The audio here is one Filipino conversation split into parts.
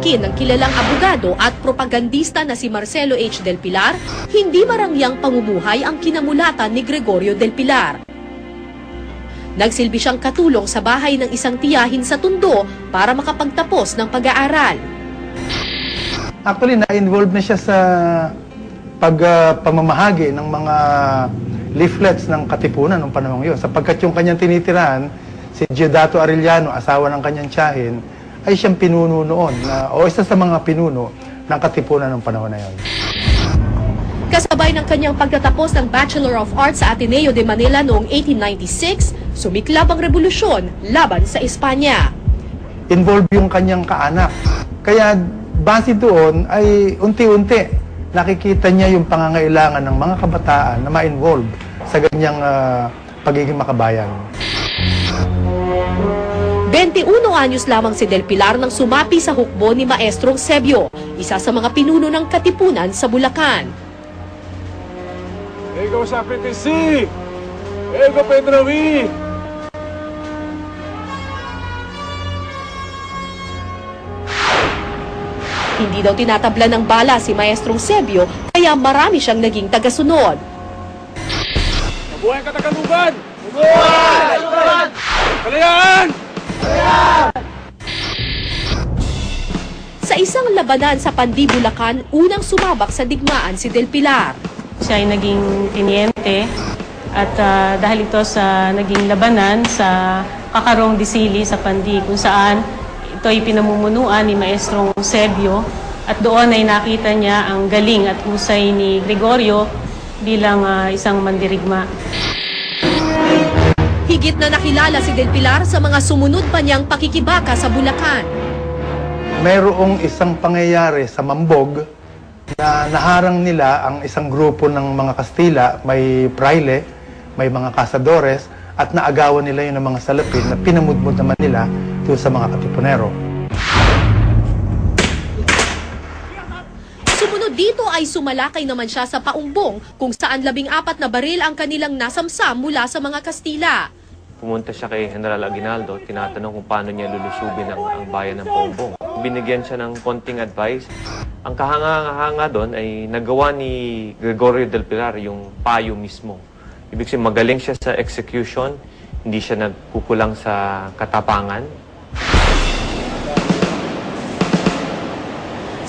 Pag-angkin ng kilalang abogado at propagandista na si Marcelo H. Del Pilar, hindi marangyang pamumuhay ang kinamulatan ni Gregorio Del Pilar. Nagsilbi siyang katulong sa bahay ng isang tiyahin sa Tondo para makapagtapos ng pag-aaral. Actually, na-involved na siya sa pagpamamahagi ng mga leaflets ng Katipunan noong panahon yun. Sapagkat yung kanyang tinitirahan, si Diodato Arellano, asawa ng kanyang tiyahin, ay siyang pinuno noon, o isa sa mga pinuno ng Katipunan noong panahon na yun. Kasabay ng kanyang pagtatapos ng Bachelor of Arts sa Ateneo de Manila noong 1896, sumiklab ang revolusyon laban sa Espanya. Involved yung kanyang kaanak. Kaya base doon ay unti-unti nakikita niya yung pangangailangan ng mga kabataan na ma-involve sa ganyang pagiging makabayan. 21 anyos lamang si Del Pilar nang sumapi sa hukbo ni Maestrong Sebio, isa sa mga pinuno ng Katipunan sa Bulacan. Ego Sacrifici! Ego Pedrawi! Hindi daw tinatabla ng bala si Maestrong Sebio, kaya marami siyang naging tagasunod. Mabuhay ang Katagalungan! Mabuhay! Kalayaan! Sa isang labanan sa Pandi, Bulacan, unang sumabak sa digmaan si Del Pilar. Siya ay naging tiniente at dahil ito sa naging labanan sa Kakarong Disili sa Pandi kung saan ito ay pinamumunuan ni Maestrong Sebio at doon ay nakita niya ang galing at husay ni Gregorio bilang isang mandirigma. Higit na nakilala si Del Pilar sa mga sumunod pa niyang pakikibaka sa Bulacan. Mayroong isang pangyayari sa Mambog na naharang nila ang isang grupo ng mga Kastila, may praile, may mga kasadores, at naagawan nila yun ng mga salapin na pinamudmud naman nila doon sa mga Katipunero. Sumunod dito ay sumalakay naman siya sa Paumbong kung saan 14 na baril ang kanilang nasamsam mula sa mga Kastila. Pumunta siya kay General Aguinaldo, tinatanong kung paano niya lulusubin ang bayan ng Paumbong. Binigyan siya ng konting advice. Ang kahanga-hanga doon ay nagawa ni Gregorio Del Pilar yung payo mismo. Ibig sabihin, magaling siya sa execution, hindi siya nagkukulang sa katapangan.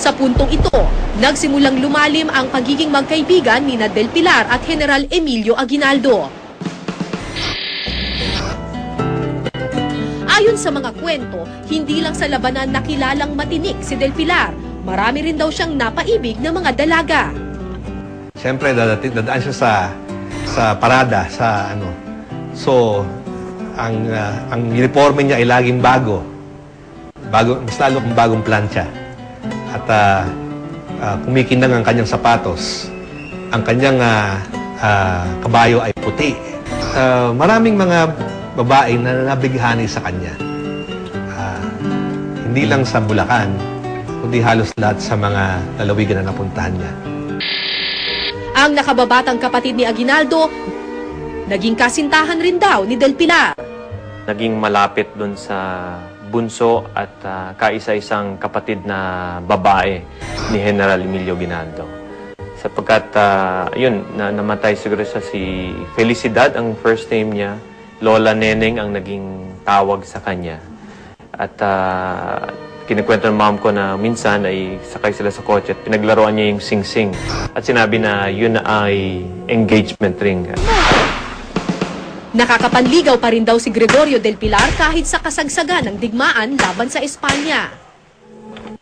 Sa puntong ito, nagsimulang lumalim ang pagiging magkaibigan ni Del Pilar at General Emilio Aguinaldo. Ayon sa mga kwento, hindi lang sa labanan nakilalang matinik si Del Pilar, marami rin daw siyang napaibig ng mga dalaga. Siyempre, dadaan siya sa parada, sa ano. So, ang uniforme niya ay laging bago. Mas lalo kung bagong plancha. At kumikinang ang kanyang sapatos. Ang kanyang kabayo ay puti. Maraming mga babae na nabighani sa kanya. Hindi lang sa Bulacan, kundi halos lahat sa mga lalawigan na napuntahan niya. Ang nakababatang kapatid ni Aguinaldo, naging kasintahan rin daw ni Del Pilar. Naging malapit doon sa bunso at kaisa-isang kapatid na babae ni General Emilio Aguinaldo. Sapagkat, yun, namatay siguro sa si Felicidad, ang first name niya. Lola Neneng ang naging tawag sa kanya. At kinikwento ng mom ko na minsan ay sakay sila sa kotse at pinaglaruan niya yung sing-sing. At sinabi na yun ay engagement ring. Nakakapanligaw pa rin daw si Gregorio Del Pilar kahit sa kasagsagan ng digmaan laban sa Espanya.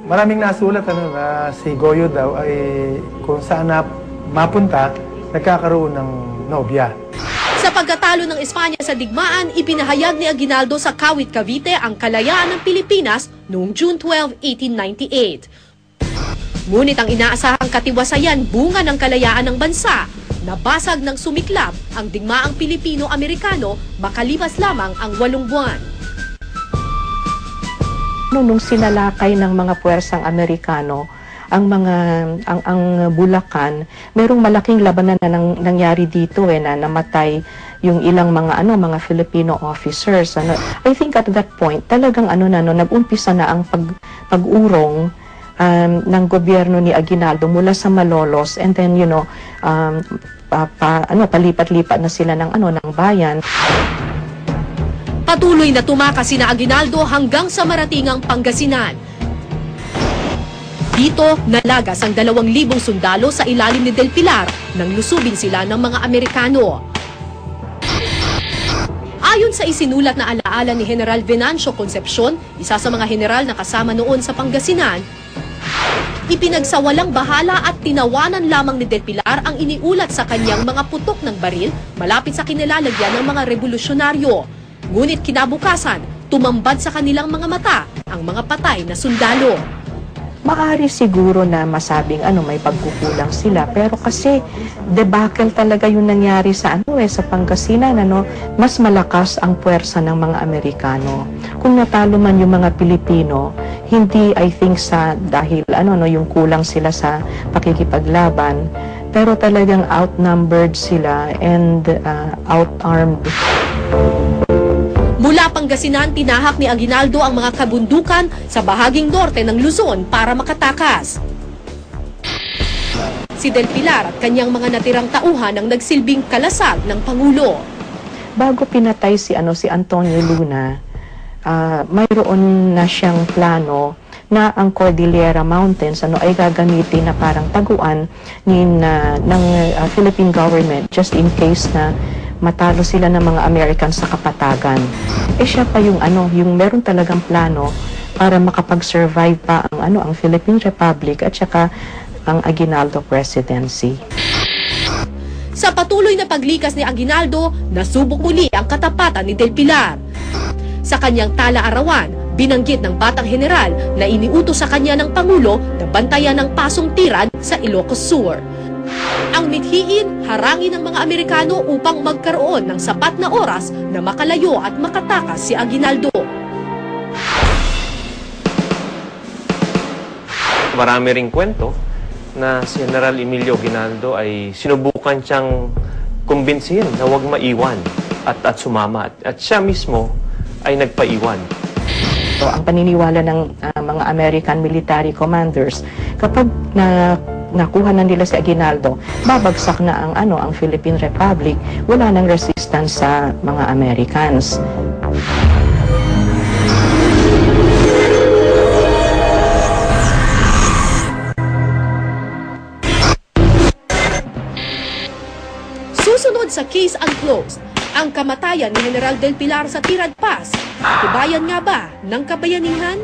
Maraming nasulat na si Goyo daw ay kung saan na mapunta, nagkakaroon ng nobya. Sa pagkatalo ng Espanya sa digmaan, ipinahayag ni Aguinaldo sa Kawit, Cavite ang kalayaan ng Pilipinas noong June 12, 1898. Ngunit ang inaasahang katiwasayan bunga ng kalayaan ng bansa, nabasag ng sumiklab ang digmaang Pilipino-Amerikano makalipas lamang ang 8 buwan. Nung sinalakay ng mga puwersang Amerikano, ang Bulacan, merong malaking labanan na nangyari dito na namatay yung ilang mga Filipino officers. I think at that point talagang nag-umpisa na ang pag-urong ng gobyerno ni Aguinaldo mula sa Malolos, and then palipat-lipat na sila ng ng bayan. Patuloy na tumakas sina Aguinaldo hanggang sa maratingang Pangasinan. Dito, nalagas ang 2,000 sundalo sa ilalim ni Del Pilar nang lusubin sila ng mga Amerikano. Ayon sa isinulat na alaala ni General Venancio Concepcion, isa sa mga general na kasama noon sa Pangasinan, ipinagsawalang bahala at tinawanan lamang ni Del Pilar ang iniulat sa kanyang mga putok ng baril malapit sa kinilalagyan ng mga revolusyonaryo. Ngunit kinabukasan, tumambad sa kanilang mga mata ang mga patay na sundalo. Maaari siguro na masabing may pagkukulang sila, pero kasi debacle talaga yung nangyari sa sa Pangasinan, mas malakas ang puwersa ng mga Amerikano. Kung natalo man yung mga Pilipino, hindi I think dahil yung kulang sila sa pakikipaglaban, pero talagang outnumbered sila and outarmed. Mula Pangasinan, tinahak ni Aguinaldo ang mga kabundukan sa bahaging norte ng Luzon para makatakas. Si Del Pilar at kanyang mga natirang tauhan ang nagsilbing kalasag ng Pangulo. Bago pinatay si Antonio Luna, mayroon na siyang plano na ang Cordillera Mountains ay gagamitin na parang taguan ng Philippine government just in case na matalo sila ng mga Americans sa kapatagan. Siya pa yung meron talagang plano para makapag-survive pa ang Philippine Republic at saka ang Aguinaldo presidency. Sa patuloy na paglikas ni Aguinaldo, nasubok muli ang katapatan ni Del Pilar. Sa kanyang tala-arawan, binanggit ng batang general na iniutos sa kanya ng Pangulo na bantayan ng pasong tirad sa Ilocos Sur. Ang mithiin, harangin ng mga Amerikano upang magkaroon ng sapat na oras na makalayo at makatakas si Aguinaldo. Marami ring kwento na si General Emilio Aguinaldo ay sinubukan siyang kumbinsihin na huwag maiwan at sumama. At siya mismo ay nagpaiwan. Ang paniniwala ng mga American military commanders, kapag nakuha na nila si Aguinaldo, babagsak na ang Philippine Republic, wala nang resistance sa mga Americans. Susunod sa Case Unclosed, ang kamatayan ni General Del Pilar sa Tirad Pass. Tibayan nga ba ng kabayanihan?